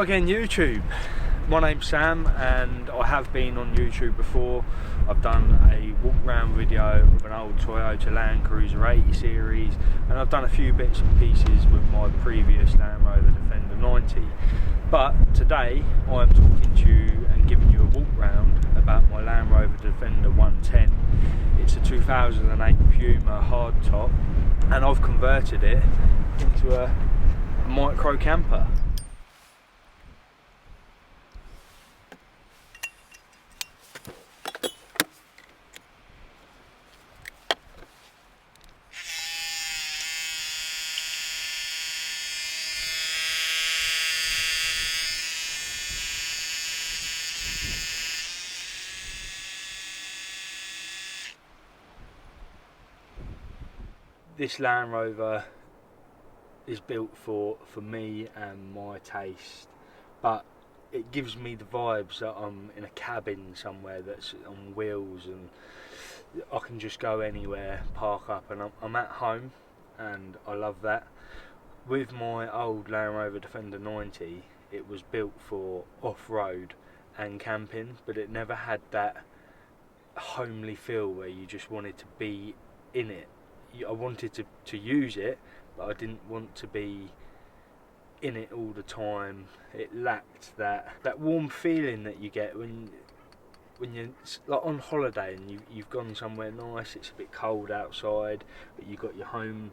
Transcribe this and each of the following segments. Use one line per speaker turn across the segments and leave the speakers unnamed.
again, YouTube. My name's Sam and I have been on YouTube before. I've done a walk round video of an old Toyota Land Cruiser 80 series, and I've done a few bits and pieces with my previous Land Rover Defender 90. But today I'm talking to you and giving you a walk round about my Land Rover Defender 110. It's a 2008 Puma hardtop and I've converted it into a micro camper. This Land Rover is built for me and my taste, but it gives me the vibes that I'm in a cabin somewhere that's on wheels and I can just go anywhere, park up, and I'm at home, and I love that. With my old Land Rover Defender 90, it was built for off-road and camping, but it never had that homely feel where you just wanted to be in it. I wanted to use it, but I didn't want to be in it all the time. It lacked that warm feeling that you get when you're like on holiday and you've gone somewhere nice. It's a bit cold outside, but you've got your home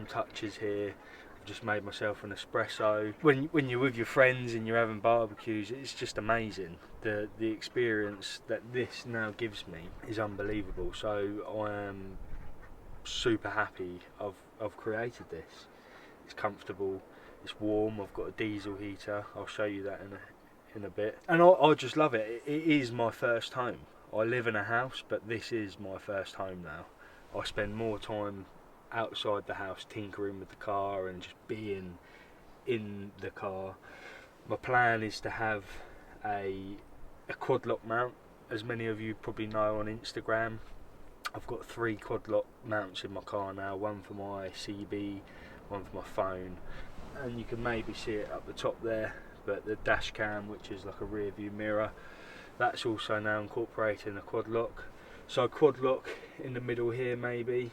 touches here. I've just made myself an espresso. When you're with your friends and you're having barbecues, it's just amazing. The experience that this now gives me is unbelievable. So I am super happy I've created this. It's comfortable, it's warm, I've got a diesel heater, I'll show you that in a bit, and I just love it. It is my first home. I live in a house, but this is my first home now. I spend more time outside the house tinkering with the car and just being in the car. My plan is to have a quad lock mount, as many of you probably know on Instagram. I've got 3 quad lock mounts in my car now, one for my CB, one for my phone, and you can maybe see it up the top there, but the dash cam, which is like a rear view mirror, that's also now incorporating a quad lock. So a quad lock in the middle here maybe,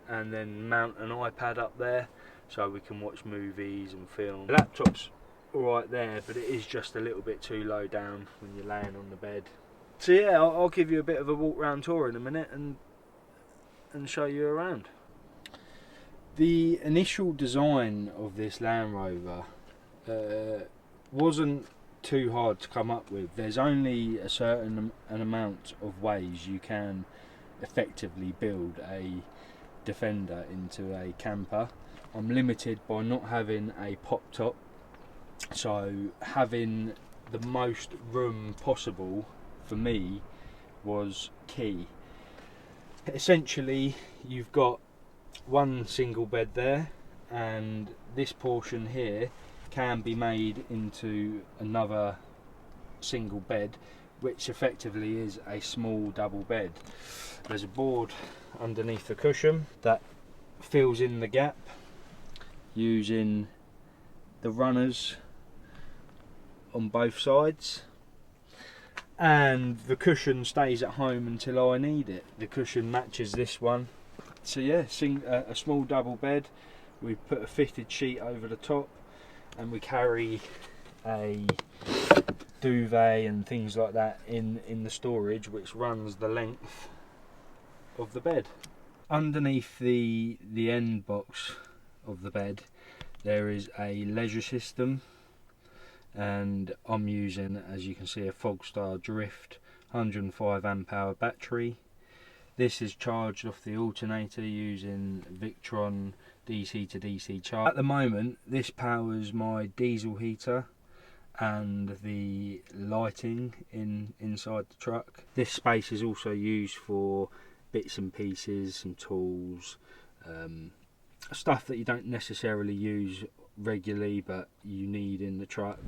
and then mount an iPad up there so we can watch movies and film. The laptop's alright there, but it is just a little bit too low down when you're laying on the bed. So yeah, I'll give you a bit of a walk round tour in a minute and show you around. The initial design of this Land Rover wasn't too hard to come up with. There's only a certain amount of ways you can effectively build a Defender into a camper. I'm limited by not having a pop top, so having the most room possible for me was key. Essentially, you've got one single bed there, and this portion here can be made into another single bed, which effectively is a small double bed. There's a board underneath the cushion that fills in the gap using the runners on both sides, and the cushion stays at home until I need it. The cushion matches this one. So yeah, a small double bed. We put a fitted sheet over the top, and we carry a duvet and things like that in the storage, which runs the length of the bed. Underneath the end box of the bed there is a leisure system, and I'm using, as you can see, a Fogstar Drift 105 amp hour battery. This is charged off the alternator using Victron DC to DC charge. At the moment this powers my diesel heater and the lighting inside the truck. This space is also used for bits and pieces, some tools, stuff that you don't necessarily use regularly but you need in the truck.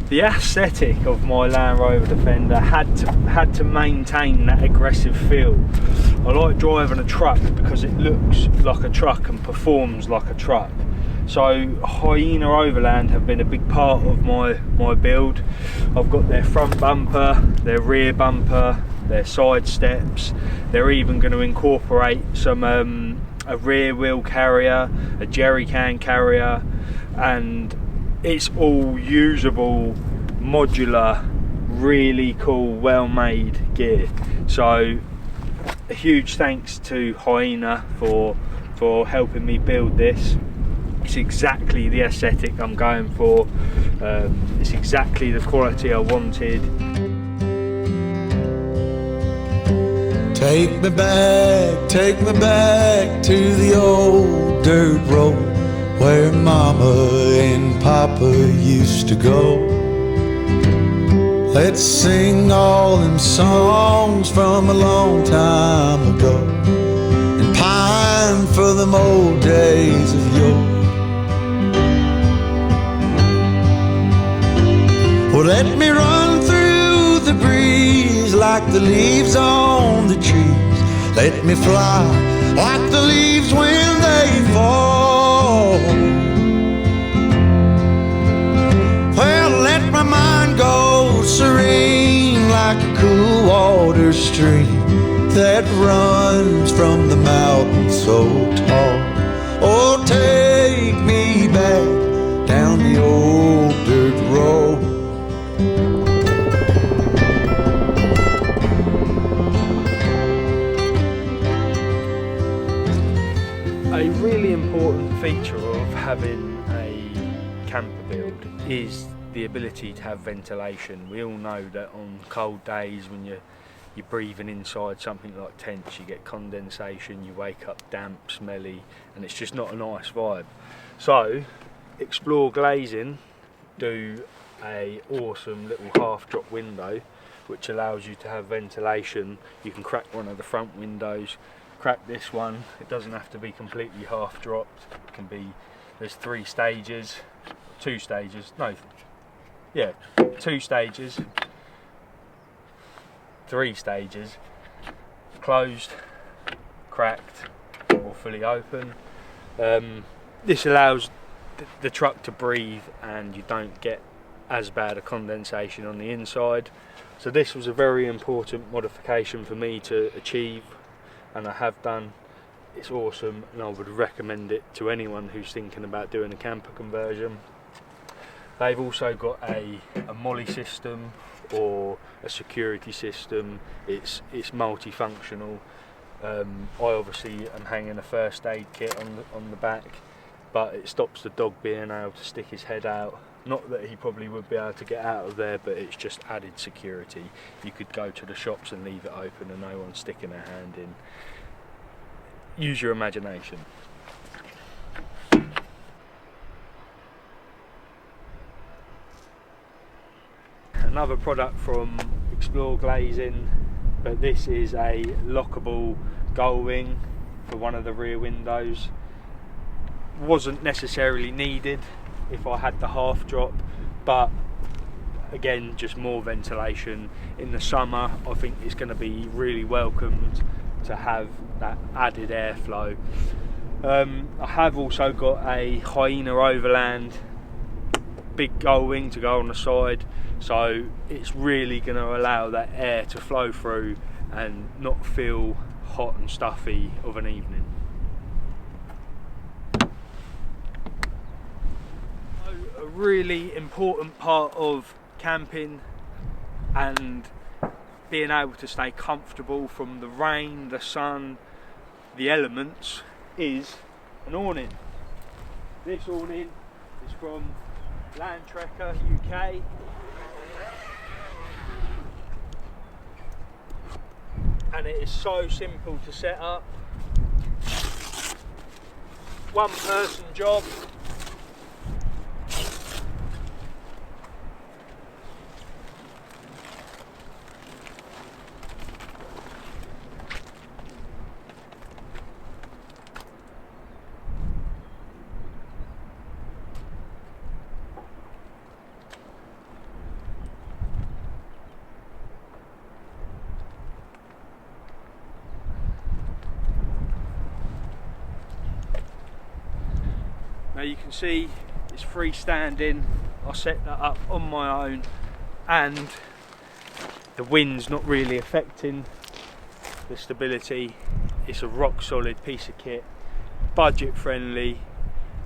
The aesthetic of my Land Rover Defender had to maintain that aggressive feel. I like driving a truck because it looks like a truck and performs like a truck. So Hyena Overland have been a big part of my build. I've got their front bumper, their rear bumper, their side steps. They're even going to incorporate some a rear wheel carrier, a jerry can carrier, and it's all usable, modular, really cool, well made gear. So a huge thanks to Hyena for helping me build this. It's exactly the aesthetic I'm going for. It's exactly the quality I wanted.
Take me back to the old dirt road where Mama and Papa used to go. Let's sing all them songs from a long time ago and pine for them old days of yore. Well, let me run through the breeze like the leaves on the trees. Let me fly like the leaves when they fall. Well, let my mind go serene like a cool water stream that runs from the mountain so tall. Oh, take me back down the old dirt road.
A really important feature of having a camper build is the ability to have ventilation. We all know that on cold days when you're breathing inside something like tents, you get condensation, you wake up damp, smelly, and it's just not a nice vibe. So Explore Glazing do a awesome little half drop window which allows you to have ventilation. You can crack one of the front windows, crack this one. It doesn't have to be completely half dropped. It can be, there's 3 stages, 2 stages, no, yeah, 2 stages, 3 stages, closed, cracked, or fully open. This allows the truck to breathe and you don't get as bad a condensation on the inside. So this was a very important modification for me to achieve, and I have done. It's awesome, and I would recommend it to anyone who's thinking about doing a camper conversion. They've also got a molly system or a security system. It's multifunctional. I obviously am hanging a first aid kit on the back, but it stops the dog being able to stick his head out. Not that he probably would be able to get out of there, but it's just added security. You could go to the shops and leave it open and no one's sticking their hand in. Use your imagination. Another product from Explore Glazing, but this is a lockable gull wing for one of the rear windows. Wasn't necessarily needed if I had the half drop, but again, just more ventilation. In the summer, I think it's going to be really welcomed to have that added airflow. I have also got a Hyena Overland big gull wing to go on the side, so it's really going to allow that air to flow through and not feel hot and stuffy of an evening. A really important part of camping and being able to stay comfortable from the rain, the sun, the elements is an awning. This awning is from Land Rover UK. And it is so simple to set up. One person job. you can see it's freestanding. I set that up on my own, and the wind's not really affecting the stability. It's a rock solid piece of kit, budget friendly,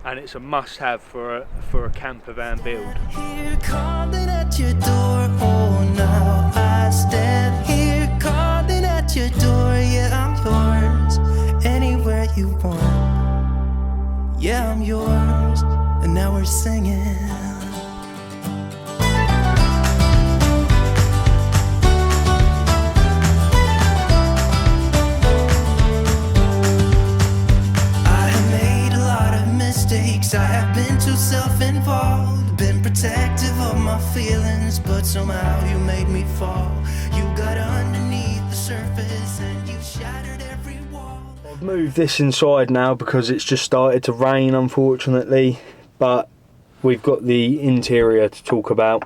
and it's a must have for a camper van build.
Here calling at your door, oh now I stand here calling at your door. Yeah, I'm yours, anywhere you want. Yeah, I'm yours, and now we're singing. I have been too self-involved, been protective of my feelings, but somehow you made me fall. You got underneath the surface and you shattered every wall.
I've moved this inside now because it's just started to rain, unfortunately, but we've got the interior to talk about.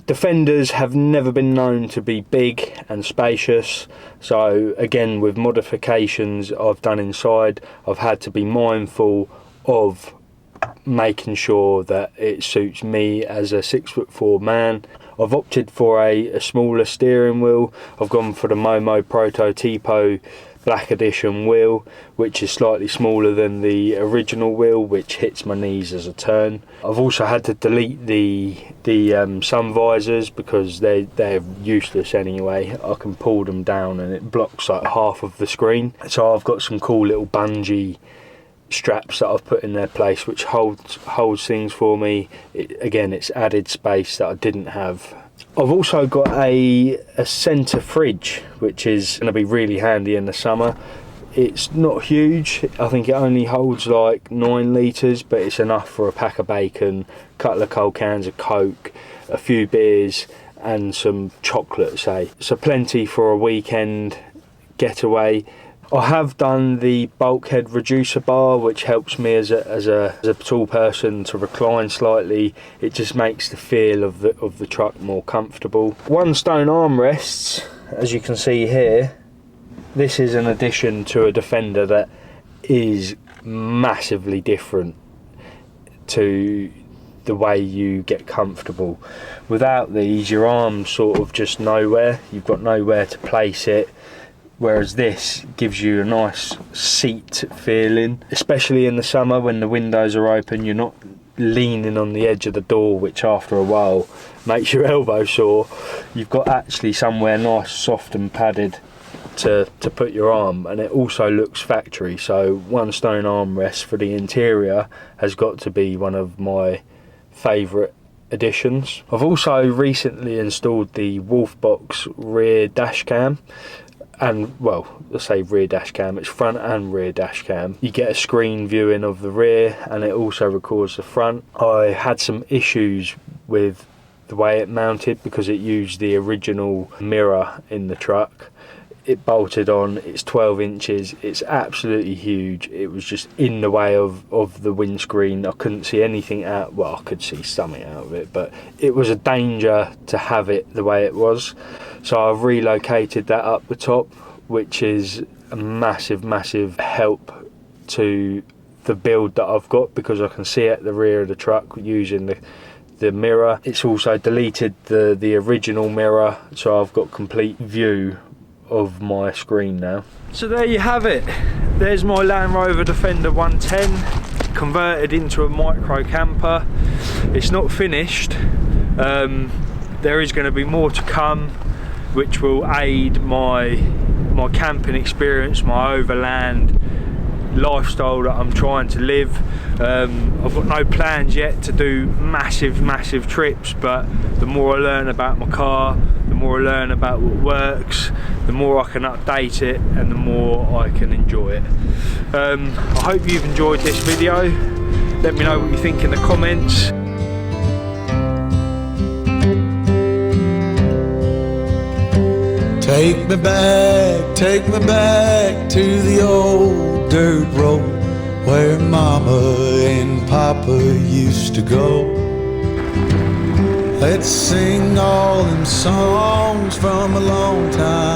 Defenders have never been known to be big and spacious, so again, with modifications I've done inside, I've had to be mindful of making sure that it suits me as a 6'4" man. I've opted for a smaller steering wheel. I've gone for the Momo Prototipo Black Edition wheel, which is slightly smaller than the original wheel, which hits my knees as a turn. I've also had to delete the sun visors because they're useless anyway. I can pull them down and it blocks like half of the screen. So I've got some cool little bungee straps that I've put in their place, which holds things for me. Again, it's added space that I didn't have. I've also got a centre fridge, which is going to be really handy in the summer. It's not huge. I think it only holds like 9 litres, but it's enough for a pack of bacon, a couple of cold cans of Coke, a few beers and some chocolate, say. So plenty for a weekend getaway. I have done the bulkhead reducer bar, which helps me as a tall person to recline slightly. It just makes the feel of the truck more comfortable. One stone armrests, as you can see here. This is an addition to a Defender that is massively different to the way you get comfortable. Without these, your arm's sort of just nowhere. You've got nowhere to place it. Whereas this gives you a nice seat feeling, especially in the summer when the windows are open. You're not leaning on the edge of the door, which after a while makes your elbow sore. You've got actually somewhere nice, soft and padded to put your arm, and it also looks factory. So one stone armrest for the interior has got to be one of my favourite additions. I've also recently installed the Wolfbox rear dash cam. And well, let's say rear dash cam, it's front and rear dash cam. You get a screen viewing of the rear and it also records the front. I had some issues with the way it mounted because it used the original mirror in the truck. It bolted on, it's 12 inches, it's absolutely huge. It was just in the way of the windscreen. I couldn't see anything out, well, I could see something out of it, but it was a danger to have it the way it was. So I've relocated that up the top, which is a massive help to the build that I've got, because I can see at the rear of the truck using the mirror. It's also deleted the original mirror, so I've got complete view of my screen now. So there you have it. There's my Land Rover Defender 110 converted into a micro camper. It's not finished. There is going to be more to come, which will aid my camping experience, my overland lifestyle that I'm trying to live. I've got no plans yet to do massive trips, but the more I learn about my car, the more I learn about what works, the more I can update it and the more I can enjoy it. I hope you've enjoyed this video. Let me know what you think in the comments.
Take me back to the old dirt road where Mama and Papa used to go. Let's sing all them songs from a long time